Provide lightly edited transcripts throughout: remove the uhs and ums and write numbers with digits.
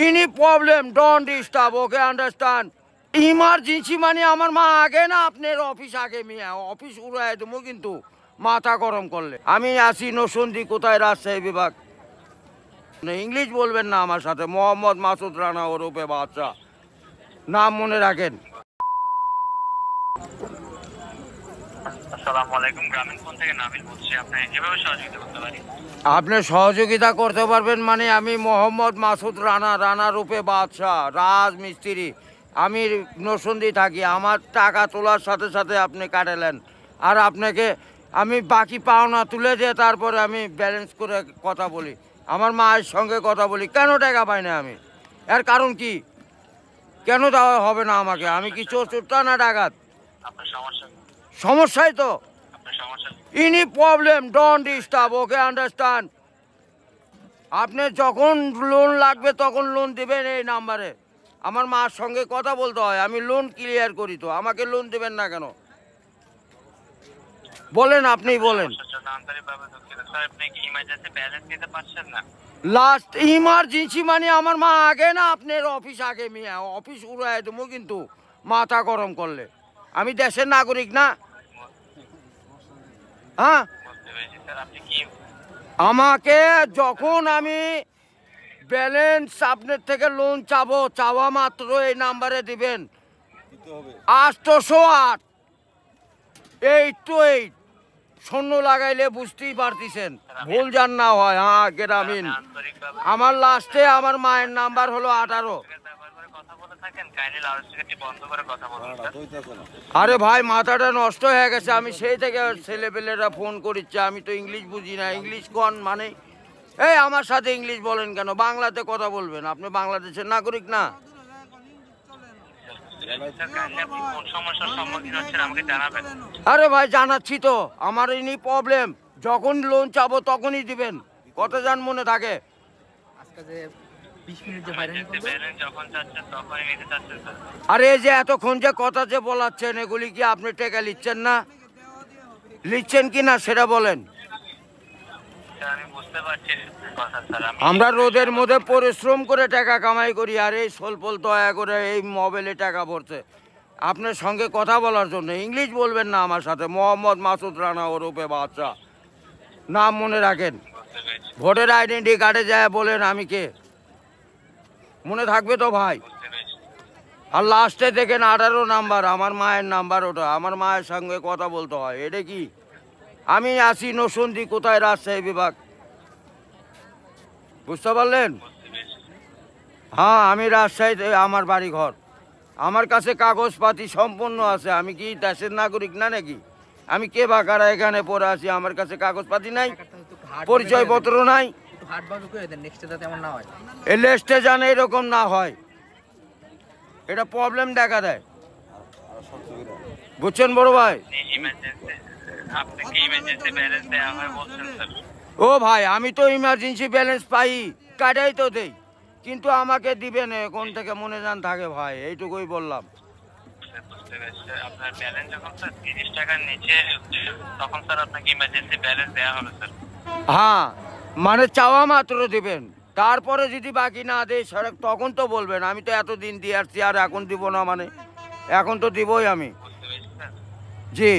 Any problem don't disturb, okay understand. Emergency মানে আমার মা আগে না আপনার অফিস আগে, মিয়া অফিস উড়াই দেবো কিন্তু মাথা গরম করলে। আমি আসি নসন্দি, কোথায় রাজশাহী বিভাগ। ইংলিশ বলবেন না আমার সাথে, মোহাম্মদ মাসুদ রানা ওরফে বাদশা, নাম মনে রাখেন। আপনি সহযোগিতা করতে পারবেন মানে আমি মোহাম্মদ মাসুদ রানা, রানা রূপে বাদশাহ, রাজমিস্ত্রি। আমি নসন্দি থাকি। আমার টাকা তোলার সাথে সাথে আপনি কাটালেন, আর আপনাকে আমি বাকি পাওনা তুলে দিয়ে তারপরে আমি ব্যালেন্স করে কথা বলি, আমার মায়ের সঙ্গে কথা বলি। কেন টাকা পাই না আমি? এর কারণ কি? কেন দেওয়া হবে না আমাকে? আমি কি চোর চোরটা না ডাকাত? সমস্যাই তো। Any problem don't disturb, okay understand. আপনি যখন লোন লাগবে তখন লোন দেবেন এই নাম্বারে। আমার মার সঙ্গে কথা বলতে হয়, আমি লোন ক্লিয়ার করি। তো আমাকে লোন দেবেন না কেন বলেন? আপনি বলেন। লাস্ট ইমার্জেন্সি মানে আমার মা আগে না আপনার অফিস আগে, মিয়া অফিস উড়াই দেবো কিন্তু মাথা গরম করলে। আমি দেশের নাগরিক না? হ্যাঁ, আমাকে যখন আমি ব্যালেন্স আপনার থেকে লোন চাবো, চাওয়া মাত্র এই নাম্বারে দিবেন 808 828। শূন্য লাগাইলে বুঝতেই পারতেছেন, ভুল যান না হয়। হ্যাঁ, গ্রামীণ। আমার লাস্টে আমার মায়ের নাম্বার হলো 18। আরে ভাই, মাথাটা নষ্ট হয়ে গেছে। আমি সেই থেকে ছেলেপেলেরা ফোন করিচ্ছে, আমি তো ইংলিশ বুঝি না। ইংলিশ কোন মানে? এই আমার সাথে ইংলিশ বলেন কেন? বাংলাতে কথা বলবেন। আপনি বাংলাদেশের নাগরিক না? আরে ভাই জানাচ্ছি তো, আমার এনি প্রবলেম। যখন লোন চাবো তখনই দিবেন। কত যান মনে থাকে? আরে এই যে এতক্ষণ যে কথা যে বলাচ্ছেন, এগুলি কি আপনি টাকা লিখছেন না? লিখছেন কি না সেটা বলেন। আমরা রোদের মধ্যে পরিশ্রম করে টাকা কামাই করি, আর এই সোলপোল দয়া করে এই মোবাইলে টাকা ভরছে আপনার সঙ্গে কথা বলার জন্য। ইংলিশ বলবেন না আমার সাথে, মোহাম্মদ মাসুদ রানা ওরফে বাদশা, নাম মনে রাখেন। ভোটার আইডেন্টি কার্ডে যায় বলেন আমি কে, মনে থাকবে তো ভাই? আর লাস্টে দেখেন 18 নাম্বার, আমার মায়ের নাম্বার ওটা। আমার মায়ের সঙ্গে কথা বলতে হয়। এটা কি? আমি আসি নসন্দি, কোথায় রাজশাহী বিভাগ, বুঝতে পারলেন? হ্যাঁ, আমি রাজশাহীতে আমার বাড়ি ঘর। আমার কাছে কাগজপাতি সম্পূর্ণ আছে। আমি কি দেশের নাগরিক না নাকি? আমি কে বা কারা এখানে পড়ে আছি? আমার কাছে কাগজপাতি নাই, পরিচয়পত্র নাই। এই লিস্টে জানে এরকম না হয়, এটা প্রবলেম দেখা দেয়। বুঝছেন বড় ভাই? ও ভাই, আমি তো ইমার্জেন্সি ব্যালেন্স পাই, কাটাই তো দেই, কিন্তু আমাকে দিবেন কোন থেকে মনে জান থাকে ভাই, এইটুকুই বললাম। হ্যাঁ, মানে চাওয়া মাত্র দিবেন, তারপরে যদি বাকি না দেয় সড়ক তখন তো বলবেন। আমি তো এতদিন দিয়ে আসছি, আর এখন দিব না মানে? এখন তো দিবই আমি। জি,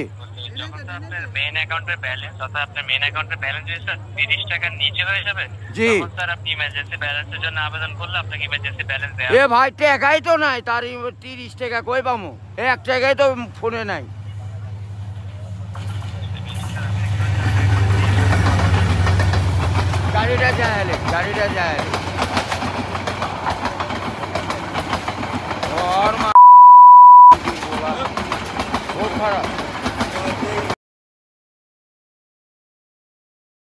এ ভাই টাকাই তো নাই, তার 30 টাকা কই পামো? 1 টাকাই তো ফোনে নাই। গাড়িটা যায়, গাড়িটা যায়।